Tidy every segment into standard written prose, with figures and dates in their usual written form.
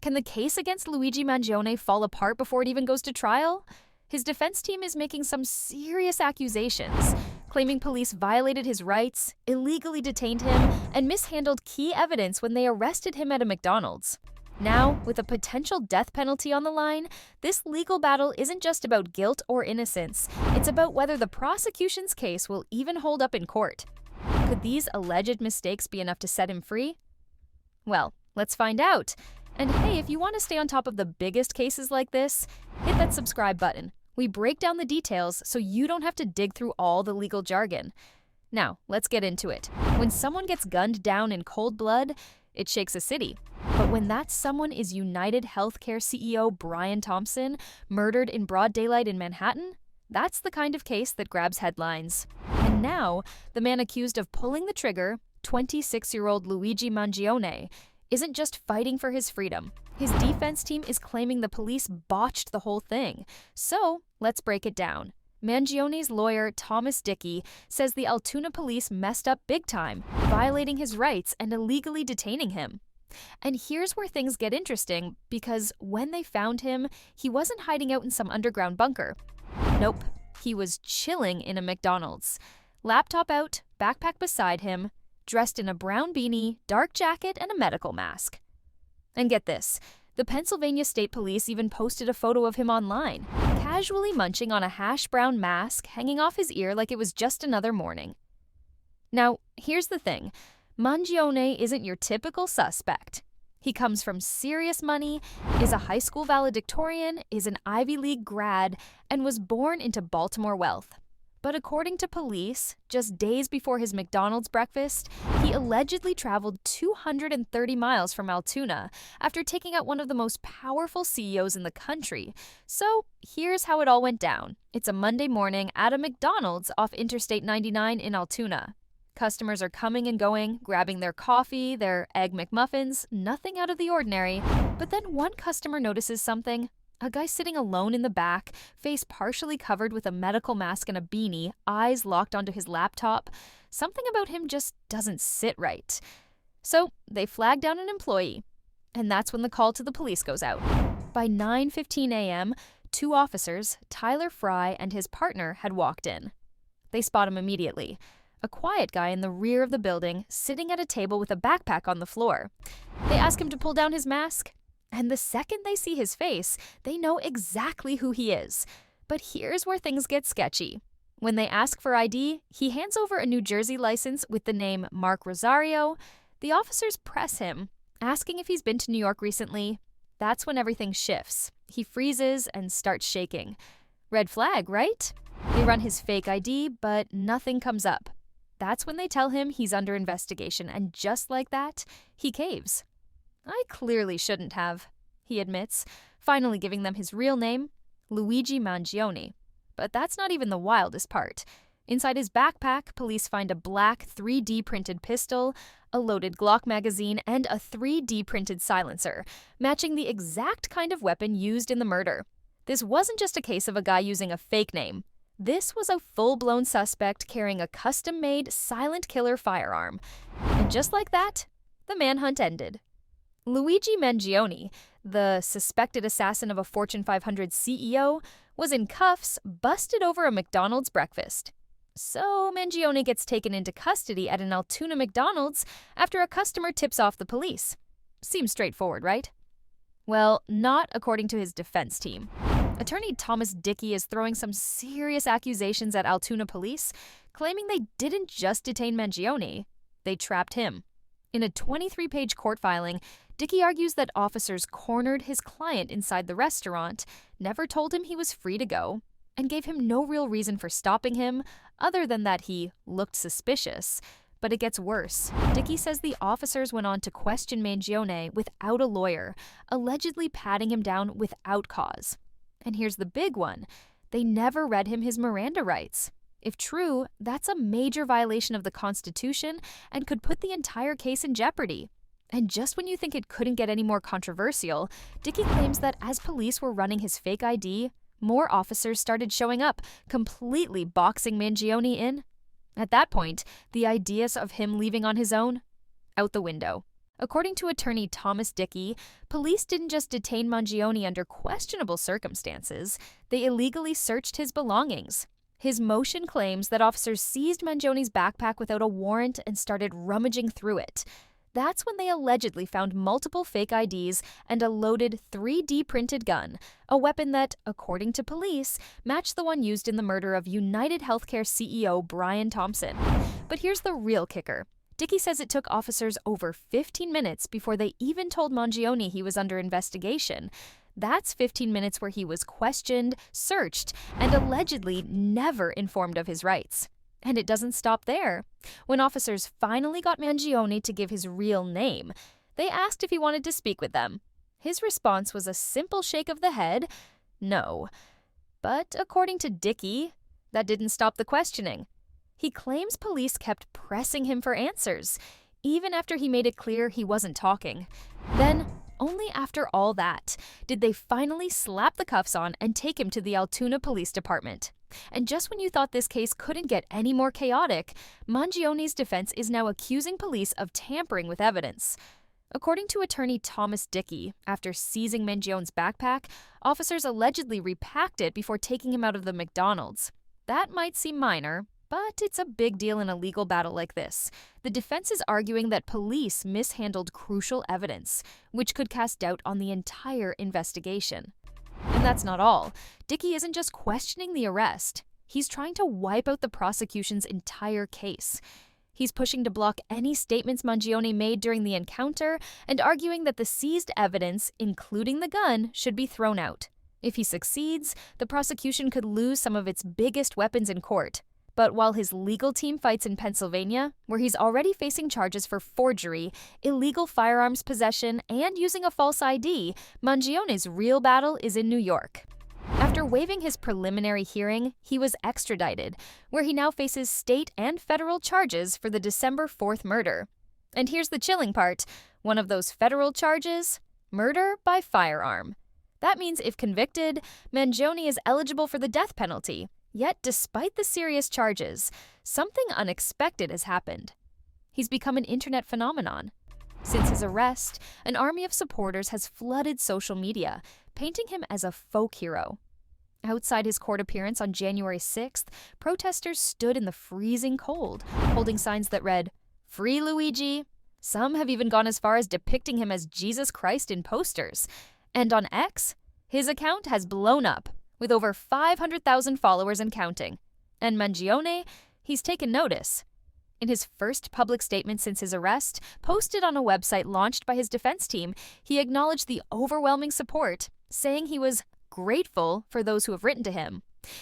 Can the case against Luigi Mangione fall apart before it even goes to trial? His defense team is making some serious accusations, claiming police violated his rights, illegally detained him, and mishandled key evidence when they arrested him at a McDonald's. Now, with a potential death penalty on the line, this legal battle isn't just about guilt or innocence, it's about whether the prosecution's case will even hold up in court. Could these alleged mistakes be enough to set him free? Well, let's find out. And hey, if you want to stay on top of the biggest cases like this, hit that subscribe button. We break down the details so you don't have to dig through all the legal jargon. Now, let's get into it. When someone gets gunned down in cold blood, it shakes a city. But when that someone is United Healthcare CEO Brian Thompson, murdered in broad daylight in Manhattan, that's the kind of case that grabs headlines. And now, the man accused of pulling the trigger, 26-year-old Luigi Mangione, isn't just fighting for his freedom. His defense team is claiming the police botched the whole thing. So, let's break it down. Mangione's lawyer, Thomas Dickey, says the Altoona police messed up big time, violating his rights and illegally detaining him. And here's where things get interesting, because when they found him, he wasn't hiding out in some underground bunker. Nope, he was chilling in a McDonald's. Laptop out, backpack beside him, dressed in a brown beanie, dark jacket, and a medical mask. And get this, the Pennsylvania State Police even posted a photo of him online, casually munching on a hash brown mask hanging off his ear like it was just another morning. Now, here's the thing. Mangione isn't your typical suspect. He comes from serious money, is a high school valedictorian, is an Ivy League grad, and was born into Baltimore wealth. But according to police, just days before his McDonald's breakfast, he allegedly traveled 230 miles from Altoona after taking out one of the most powerful CEOs in the country. So here's how it all went down. It's a Monday morning at a McDonald's off Interstate 99 in Altoona. Customers are coming and going, grabbing their coffee, their Egg McMuffins, nothing out of the ordinary. But then one customer notices something. A guy sitting alone in the back, face partially covered with a medical mask and a beanie, eyes locked onto his laptop. Something about him just doesn't sit right. So they flag down an employee. And that's when the call to the police goes out. By 9:15 a.m., two officers, Tyler Fry and his partner, had walked in. They spot him immediately. A quiet guy in the rear of the building, sitting at a table with a backpack on the floor. They ask him to pull down his mask. And the second they see his face, they know exactly who he is. But here's where things get sketchy. When they ask for ID, he hands over a New Jersey license with the name Mark Rosario. The officers press him, asking if he's been to New York recently. That's when everything shifts. He freezes and starts shaking. Red flag, right? They run his fake ID, but nothing comes up. That's when they tell him he's under investigation, and just like that, he caves. I clearly shouldn't have, he admits, finally giving them his real name, Luigi Mangione. But that's not even the wildest part. Inside his backpack, police find a black 3D printed pistol, a loaded Glock magazine, and a 3D printed silencer, matching the exact kind of weapon used in the murder. This wasn't just a case of a guy using a fake name. This was a full-blown suspect carrying a custom-made silent killer firearm. And just like that, the manhunt ended. Luigi Mangione, the suspected assassin of a Fortune 500 CEO, was in cuffs, busted over a McDonald's breakfast. So Mangione gets taken into custody at an Altoona McDonald's after a customer tips off the police. Seems straightforward, right? Well, not according to his defense team. Attorney Thomas Dickey is throwing some serious accusations at Altoona police, claiming they didn't just detain Mangione, they trapped him. In a 23-page court filing, Dickey argues that officers cornered his client inside the restaurant, never told him he was free to go, and gave him no real reason for stopping him other than that he looked suspicious. But it gets worse. Dickey says the officers went on to question Mangione without a lawyer, allegedly patting him down without cause. And here's the big one. They never read him his Miranda rights. If true, that's a major violation of the Constitution and could put the entire case in jeopardy. And just when you think it couldn't get any more controversial, Dickey claims that as police were running his fake ID, more officers started showing up, completely boxing Mangione in. At that point, the ideas of him leaving on his own? Out the window. According to attorney Thomas Dickey, police didn't just detain Mangione under questionable circumstances, they illegally searched his belongings. His motion claims that officers seized Mangione's backpack without a warrant and started rummaging through it. That's when they allegedly found multiple fake IDs and a loaded 3D printed gun, a weapon that, according to police, matched the one used in the murder of United Healthcare CEO Brian Thompson. But here's the real kicker. Dickey says it took officers over 15 minutes before they even told Mangione he was under investigation. That's 15 minutes where he was questioned, searched, and allegedly never informed of his rights. And it doesn't stop there. When officers finally got Mangione to give his real name, they asked if he wanted to speak with them. His response was a simple shake of the head, no. But according to Dickey, that didn't stop the questioning. He claims police kept pressing him for answers, even after he made it clear he wasn't talking. Then, only after all that, did they finally slap the cuffs on and take him to the Altoona Police Department. And just when you thought this case couldn't get any more chaotic, Mangione's defense is now accusing police of tampering with evidence. According to attorney Thomas Dickey, after seizing Mangione's backpack, officers allegedly repacked it before taking him out of the McDonald's. That might seem minor, but it's a big deal in a legal battle like this. The defense is arguing that police mishandled crucial evidence, which could cast doubt on the entire investigation. And that's not all. Dickey isn't just questioning the arrest. He's trying to wipe out the prosecution's entire case. He's pushing to block any statements Mangione made during the encounter and arguing that the seized evidence, including the gun, should be thrown out. If he succeeds, the prosecution could lose some of its biggest weapons in court. But while his legal team fights in Pennsylvania, where he's already facing charges for forgery, illegal firearms possession, and using a false ID, Mangione's real battle is in New York. After waiving his preliminary hearing, he was extradited, where he now faces state and federal charges for the December 4th murder. And here's the chilling part. One of those federal charges? Murder by firearm. That means if convicted, Mangione is eligible for the death penalty. Yet, despite the serious charges, something unexpected has happened. He's become an internet phenomenon. Since his arrest, an army of supporters has flooded social media, painting him as a folk hero. Outside his court appearance on January 6th, protesters stood in the freezing cold, holding signs that read, "Free Luigi." Some have even gone as far as depicting him as Jesus Christ in posters. And on X, his account has blown up, with over 500,000 followers and counting. And Mangione, he's taken notice. In his first public statement since his arrest, posted on a website launched by his defense team, he acknowledged the overwhelming support, saying he was grateful for those who have written to him.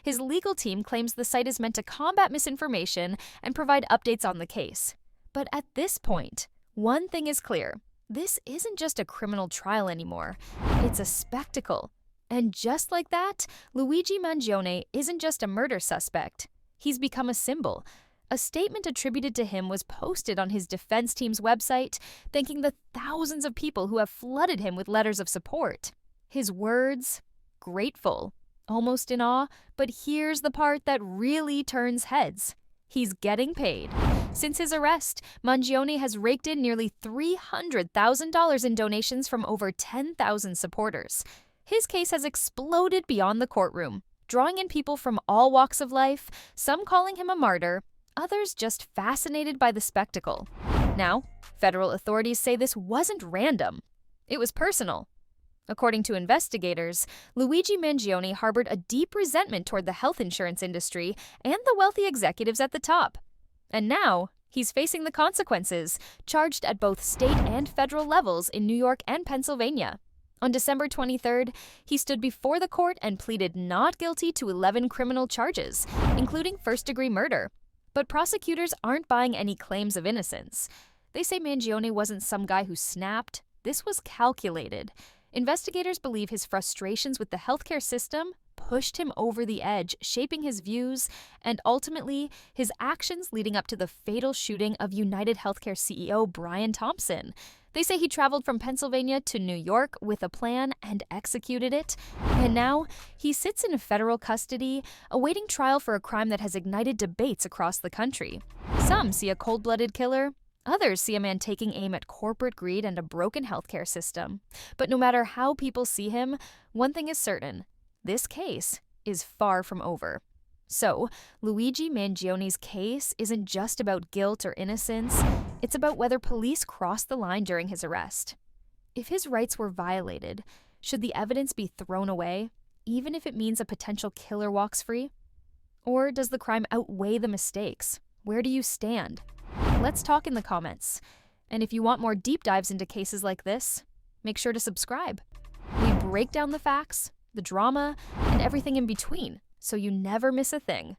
His legal team claims the site is meant to combat misinformation and provide updates on the case. But at this point, one thing is clear. This isn't just a criminal trial anymore. It's a spectacle. And just like that, Luigi Mangione isn't just a murder suspect. He's become a symbol. A statement attributed to him was posted on his defense team's website, thanking the thousands of people who have flooded him with letters of support. His words, grateful, almost in awe, but here's the part that really turns heads. He's getting paid. Since his arrest, Mangione has raked in nearly $300,000 in donations from over 10,000 supporters. His case has exploded beyond the courtroom, drawing in people from all walks of life, some calling him a martyr, others just fascinated by the spectacle. Now, federal authorities say this wasn't random. It was personal. According to investigators, Luigi Mangione harbored a deep resentment toward the health insurance industry and the wealthy executives at the top. And now, he's facing the consequences, charged at both state and federal levels in New York and Pennsylvania. On December 23rd, he stood before the court and pleaded not guilty to 11 criminal charges, including first-degree murder. But prosecutors aren't buying any claims of innocence. They say Mangione wasn't some guy who snapped. This was calculated. Investigators believe his frustrations with the healthcare system pushed him over the edge, shaping his views, and ultimately, his actions leading up to the fatal shooting of United Healthcare CEO Brian Thompson. They say he traveled from Pennsylvania to New York with a plan and executed it. And now, he sits in federal custody, awaiting trial for a crime that has ignited debates across the country. Some see a cold-blooded killer, Others see a man taking aim at corporate greed and a broken healthcare system. But no matter how people see him, one thing is certain: this case is far from over. So, Luigi Mangione's case isn't just about guilt or innocence, it's about whether police crossed the line during his arrest. If his rights were violated, should the evidence be thrown away, even if it means a potential killer walks free? Or does the crime outweigh the mistakes? Where do you stand? Let's talk in the comments. And if you want more deep dives into cases like this, make sure to subscribe. We break down the facts, the drama, and everything in between, so you never miss a thing.